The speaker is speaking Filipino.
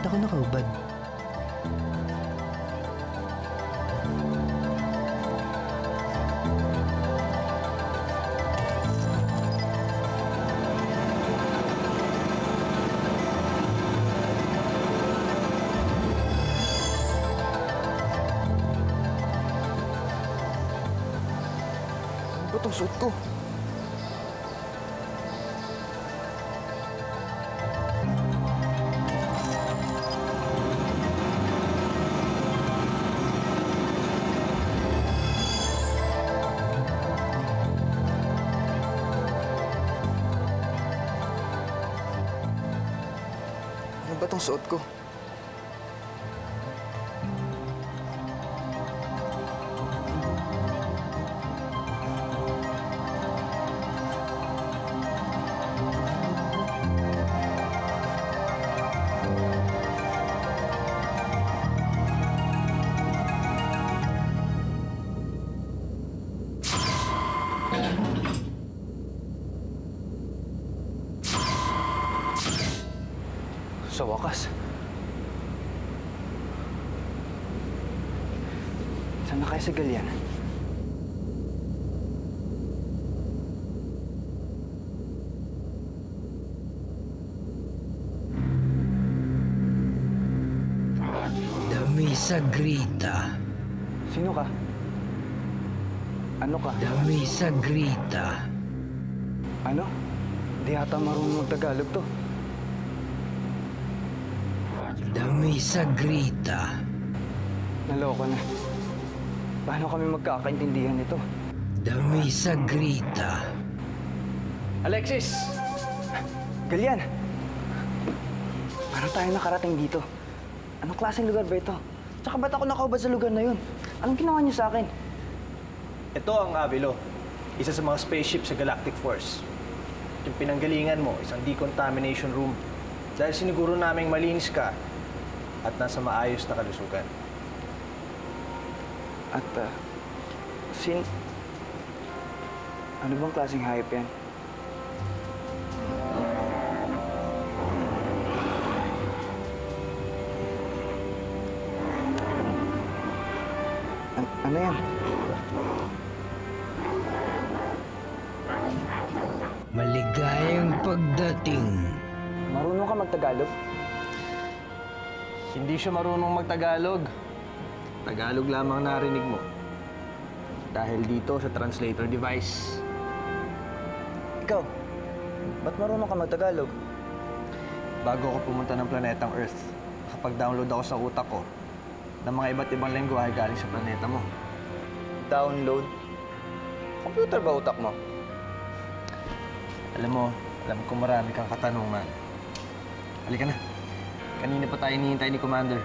Ba't ako nakaubad? Ano ba itong suot ko? Ano ba itong suot ko? Sa wakas. Saan na kayo sa Galian? Dami Sagrita. Sino ka? Ano ka? Dami Sagrita. Ano? Di yata marunong mag-Tagalog to. Dami Sagrita. Naloko na. Paano kami magkakaintindihan nito? Dami Sagrita. Alexis! Galian! Paano tayo nakarating dito? Anong klaseng lugar ba ito? Tsaka ba't ako nakaubad sa lugar na yun? Anong ginawa niyo sa akin? Ito ang Avilo, isa sa mga spaceship sa Galactic Force. Yung pinanggalingan mo, isang decontamination room. Dahil siniguro naming malinis ka at nasa maayos na kalusugan. At, ano bang klaseng hayop yan? Ano yan? Maligayang pagdating. Marunong ka mag-Tagalog? Hindi siya marunong mag-Tagalog. Tagalog lamang narinig mo. Dahil dito sa translator device. Ikaw, ba't marunong ka mag-Tagalog? Bago ako pumunta ng planetang Earth, nakapag-download ako sa utak ko ng mga iba't ibang lengguwahe galing sa planeta mo. Download? Computer ba utak mo? Alam ko marami kang katanungan. Halika na. Kanina pa tayo hinihintay ni Commander.